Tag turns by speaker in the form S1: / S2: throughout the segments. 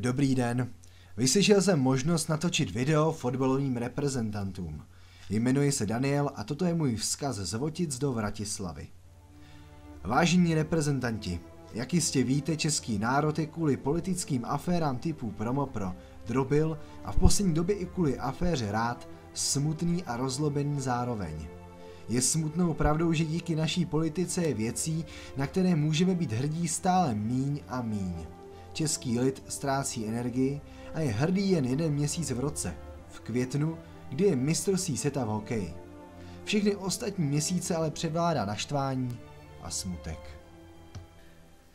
S1: Dobrý den. Vyslyšel jsem možnost natočit video fotbalovým reprezentantům. Jmenuji se Daniel a toto je můj vzkaz z Votic do Vratislavy. Vážení reprezentanti, jak jistě víte, český národ je kvůli politickým aférám typu Promopro, Drobil a v poslední době i kvůli aféře Rád smutný a rozlobený zároveň. Je smutnou pravdou, že díky naší politice je věcí, na které můžeme být hrdí stále míň a míň. Český lid ztrácí energii a je hrdý jen jeden měsíc v roce, v květnu, kdy je mistrovství světa v hokeji. Všechny ostatní měsíce ale převládá naštvání a smutek.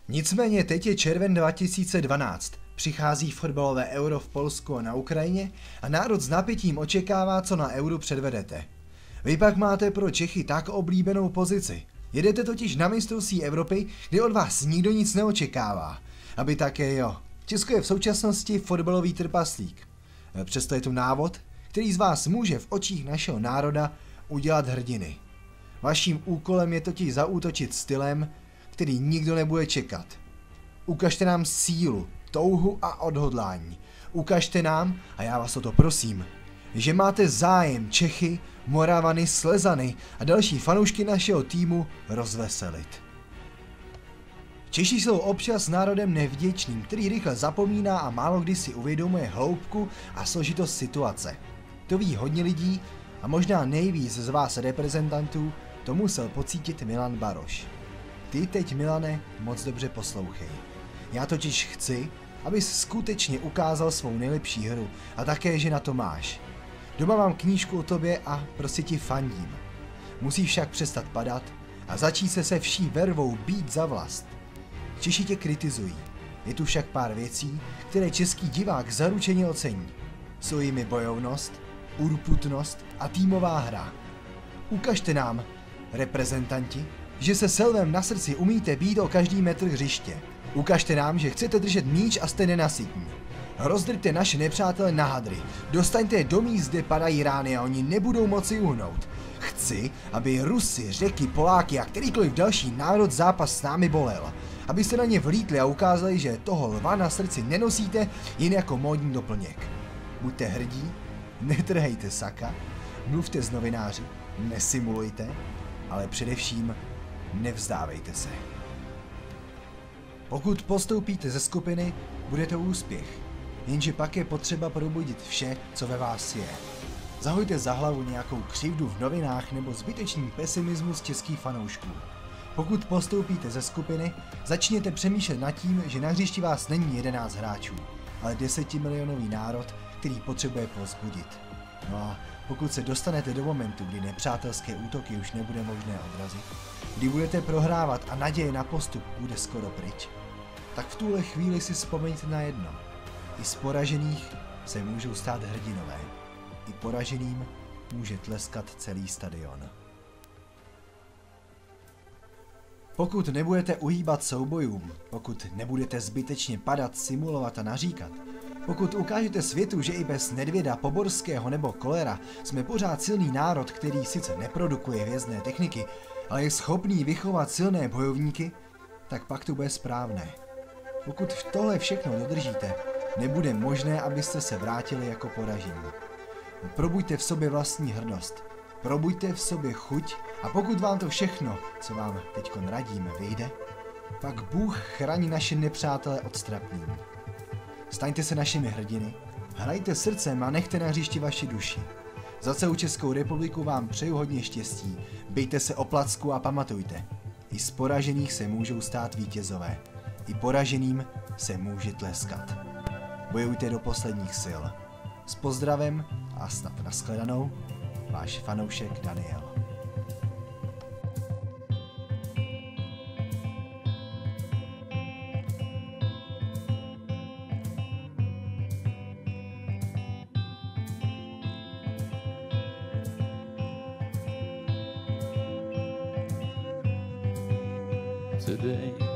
S1: Nicméně teď je červen 2012, přichází fotbalové euro v Polsku a na Ukrajině a národ s napětím očekává, co na euro předvedete. Vy pak máte pro Čechy tak oblíbenou pozici. Jedete totiž na mistrovství Evropy, kde od vás nikdo nic neočekává. Aby také jo. Česko je v současnosti fotbalový trpaslík. Přesto je tu návod, který z vás může v očích našeho národa udělat hrdiny. Vaším úkolem je totiž zaútočit stylem, který nikdo nebude čekat. Ukažte nám sílu, touhu a odhodlání. Ukažte nám, a já vás o to prosím, že máte zájem Čechy, Moravany, Slezany a další fanoušky našeho týmu rozveselit. Češi jsou občas národem nevděčným, který rychle zapomíná a málo kdy si uvědomuje hloubku a složitost situace. To ví hodně lidí a možná nejvíc z vás reprezentantů to musel pocítit Milan Baroš. Ty teď, Milane, moc dobře poslouchej. Já totiž chci, abys skutečně ukázal svou nejlepší hru a také, že na to máš. Doma mám knížku o tobě a prostě ti fandím. Musíš však přestat padat a začít se vší vervou bít za vlast. Češi tě kritizují. Je tu však pár věcí, které český divák zaručeně ocení. Jsou jimi bojovnost, urputnost a týmová hra. Ukažte nám, reprezentanti, že se selvem na srdci umíte být o každý metr hřiště. Ukažte nám, že chcete držet míč a jste nenasytní. Rozdrťte naše nepřátele na hadry. Dostaňte je do míst, kde padají rány a oni nebudou moci uhnout. Chci, aby Rusy, Řeky, Poláky a kterýkoliv další národ zápas s námi bolel. Abyste na ně vlítli a ukázali, že toho lva na srdci nenosíte jen jako módní doplněk. Buďte hrdí, netrhejte saka, mluvte s novináři, nesimulujte, ale především nevzdávejte se. Pokud postoupíte ze skupiny, bude to úspěch, jenže pak je potřeba probudit vše, co ve vás je. Zahojte za hlavu nějakou křivdu v novinách nebo zbytečný pesimismus českých fanoušků. Pokud postoupíte ze skupiny, začněte přemýšlet nad tím, že na hřišti vás není 11 hráčů, ale 10milionový národ, který potřebuje povzbudit. No a pokud se dostanete do momentu, kdy nepřátelské útoky už nebude možné odrazit, kdy budete prohrávat a naděje na postup bude skoro pryč, tak v tuhle chvíli si vzpomeňte na jedno. I z poražených se můžou stát hrdinové. I poraženým může tleskat celý stadion. Pokud nebudete uhýbat soubojům, pokud nebudete zbytečně padat, simulovat a naříkat, pokud ukážete světu, že i bez Nedvěda, Poborského nebo Kollera jsme pořád silný národ, který sice neprodukuje hvězdné techniky, ale je schopný vychovat silné bojovníky, tak pak to bude správné. Pokud tohle všechno dodržíte, nebude možné, abyste se vrátili jako poražení. Probuďte v sobě vlastní hrdost. Probuďte v sobě chuť a pokud vám to všechno, co vám teďkon radím, vyjde, pak Bůh chrání naše nepřátele od strapnění. Staňte se našimi hrdiny, hrajte srdcem a nechte na hřišti vaši duši. Za celou Českou republiku vám přeju hodně štěstí, bijte se o placku a pamatujte, i z poražených se můžou stát vítězové, i poraženým se může tleskat. Bojujte do posledních sil. S pozdravem a snad nashledanou, váš fanoušek Daniel.
S2: Today